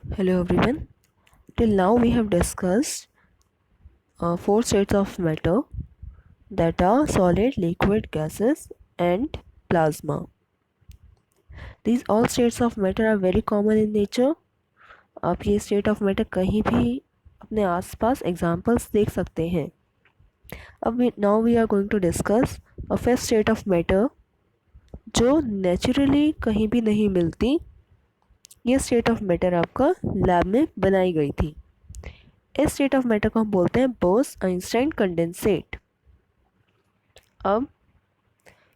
Hello everyone. Till now we have discussed four states of matter that are solid, liquid, gases and plasma. These all states of matter are very common in nature. आप ये state of matter कहीं भी अपने आसपास examples देख सकते हैं. Now we are going to discuss a fifth state of matter जो naturally कहीं भी नहीं मिलती. ये state of matter आपका lab में बनाई गई थी. इस स्टेट ऑफ मैटर को हम बोलते हैं बोस आइंस्टाइन कंडेंसेट. अब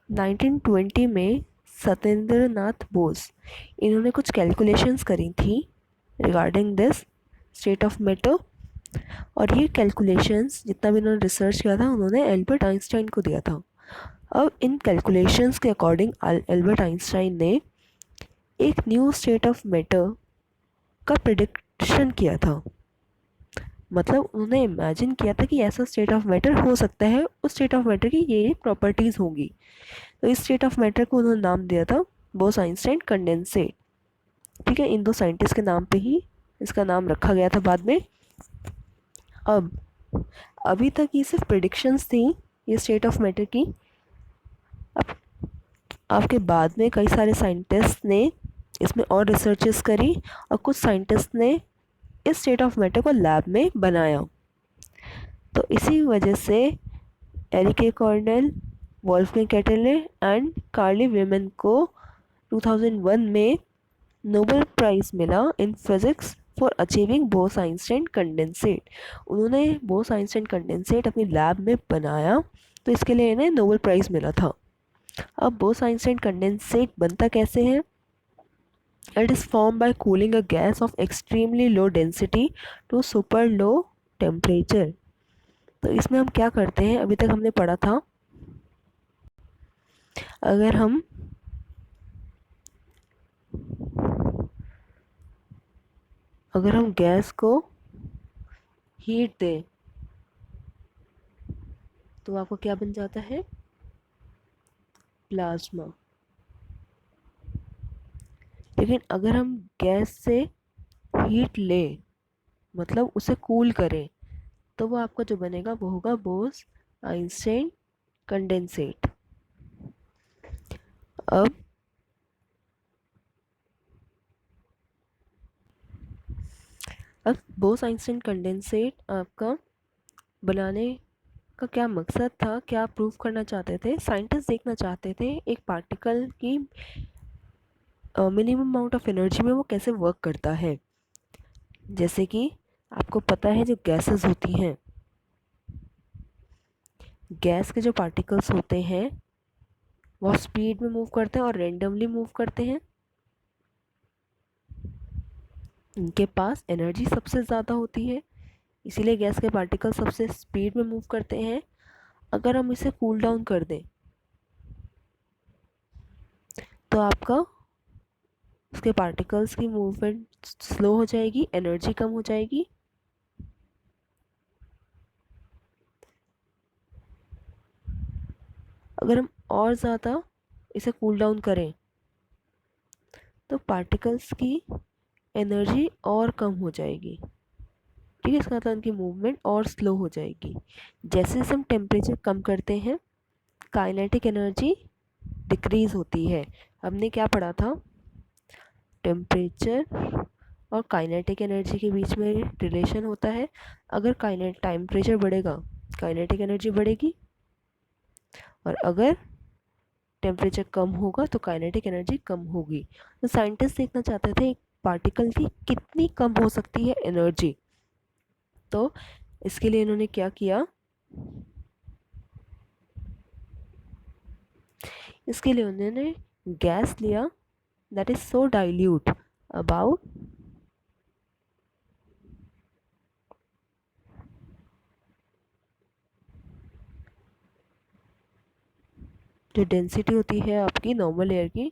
1920 में सत्येंद्र नाथ बोस इन्होंने कुछ कैलकुलेशंस करी थी regarding this state of matter, और ये कैलकुलेशंस जितना भी इन्होंने रिसर्च किया था उन्होंने एल्बर्ट आइंस्टाइन को दिया था. अब इन कैलकुलेशंस के अकॉर्डिंग एल्बर्ट आइंस्टाइन ने एक न्यू स्टेट ऑफ मैटर का प्रिडिक्शन किया था. मतलब उन्होंने इमेजिन किया था कि ऐसा स्टेट ऑफ मैटर हो सकता है, उस स्टेट ऑफ मैटर की ये प्रॉपर्टीज़ होंगी. तो इस स्टेट ऑफ मैटर को उन्होंने नाम दिया था बोस आइंस्टाइन कंडेंसेट. ठीक है, इन दो साइंटिस्ट के नाम पे ही इसका नाम रखा गया था बाद में. अब अभी तक ये सिर्फ प्रिडिक्शंस थी ये स्टेट ऑफ मैटर की. अब आपके बाद में कई सारे साइंटिस्ट ने इसमें और रिसर्चेस करी और कुछ साइंटिस्ट ने इस स्टेट ऑफ मैटर को लैब में बनाया. तो इसी वजह से एरिक ए कॉर्नेल, वॉल्फ्गैंग कैटेले एंड कार्ली वेमन को 2001 में नोबेल प्राइज़ मिला in physics for achieving Bose Einstein condensate. उन्होंने बोस आइंस्टाइन कंडेंसेट अपनी लैब में बनाया, तो इसके लिए इन्हें नोबेल प्राइज़ मिला था. अब बोस आइंस्टाइन कंडेंसेट बनता कैसे है? It is formed by cooling a gas of extremely low density to super low temperature. तो इसमें हम क्या करते हैं, अभी तक हमने पढ़ा था अगर हम गैस को हीट दें तो आपको क्या बन जाता है? प्लाज्मा. लेकिन अगर हम गैस से हीट लें, मतलब उसे कूल करें, तो वो आपका जो बनेगा वो होगा बोस आइंस्टाइन कंडेंसेट. अब बोस आइंस्टाइन कंडेंसेट आपका बनाने का क्या मकसद था, क्या प्रूव करना चाहते थे? साइंटिस्ट देखना चाहते थे एक पार्टिकल की मिनिमम अमाउंट ऑफ एनर्जी में वो कैसे वर्क करता है. जैसे कि आपको पता है जो गैसेस होती हैं, गैस के जो पार्टिकल्स होते हैं वो स्पीड में मूव करते हैं और रेंडमली मूव करते हैं. इनके पास एनर्जी सबसे ज़्यादा होती है, इसीलिए गैस के पार्टिकल सबसे स्पीड में मूव करते हैं. अगर हम इसे कूल डाउन कर दें तो आपका उसके पार्टिकल्स की मूवमेंट स्लो हो जाएगी, एनर्जी कम हो जाएगी. अगर हम और ज़्यादा इसे कूल डाउन करें तो पार्टिकल्स की एनर्जी और कम हो जाएगी. ठीक है, इसका मतलब उनकी मूवमेंट और स्लो हो जाएगी. जैसे जैसे हम टेम्परेचर कम करते हैं काइनेटिक एनर्जी डिक्रीज़ होती है. हमने क्या पढ़ा था? टेम्परेचर और काइनेटिक एनर्जी के बीच में रिलेशन होता है. अगर टेम्परेचर बढ़ेगा काइनेटिक एनर्जी बढ़ेगी, और अगर टेम्परेचर कम होगा तो काइनेटिक एनर्जी कम होगी. तो साइंटिस्ट देखना चाहते थे एक पार्टिकल की कितनी कम हो सकती है एनर्जी. तो इसके लिए इन्होंने क्या किया? इसके लिए उन्होंने गैस लिया that is so dilute about जो डेंसिटी होती है आपकी नॉर्मल एयर की,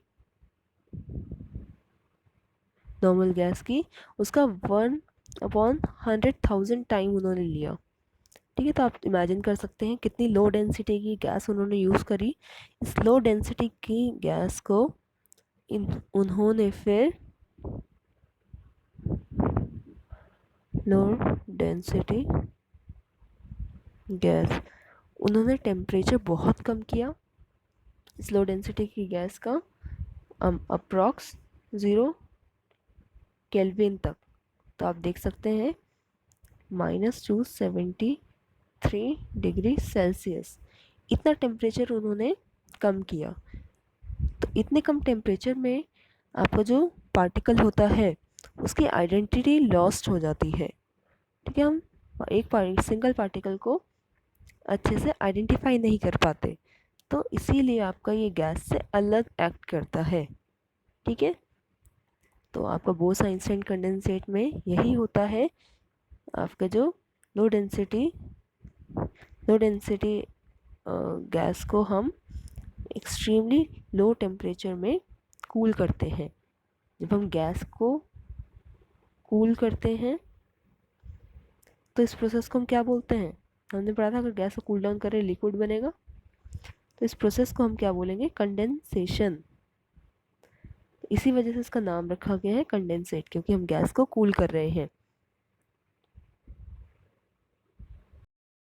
नॉर्मल गैस की, उसका 1/100,000 टाइम उन्होंने लिया. ठीक है, तो आप इमेजिन कर सकते हैं कितनी लो डेंसिटी की गैस उन्होंने यूज़ करी. इस लो डेंसिटी की गैस को उन्होंने फिर लो डेंसिटी गैस, उन्होंने टेम्परेचर बहुत कम किया इस लो डेंसिटी की गैस का अप्रॉक्स 0 केल्विन तक। तो आप देख सकते हैं -273 डिग्री सेल्सियस, इतना टेम्परेचर उन्होंने कम किया। तो इतने कम टेम्परेचर में आपका जो पार्टिकल होता है उसकी आइडेंटिटी लॉस्ट हो जाती है। ठीक है, हम एक सिंगल पार्टिकल को अच्छे से आइडेंटिफाई नहीं कर पाते, तो इसीलिए आपका ये गैस से अलग एक्ट करता है। ठीक है, तो आपका बोस आइंस्टाइन कंडेंसेट में यही होता है, आपका जो लो डेंसिटी गैस को हम एक्सट्रीमली लो टेम्परेचर में कूल करते हैं। जब हम गैस को कूल करते हैं तो इस प्रोसेस को हम क्या बोलते हैं? हमने पढ़ा था अगर गैस को कूल डाउन करें लिक्विड बनेगा, तो इस प्रोसेस को हम क्या बोलेंगे? कंडेंसेशन। इसी वजह से इसका नाम रखा गया है कंडेंसेट, क्योंकि हम गैस को कूल कर रहे हैं।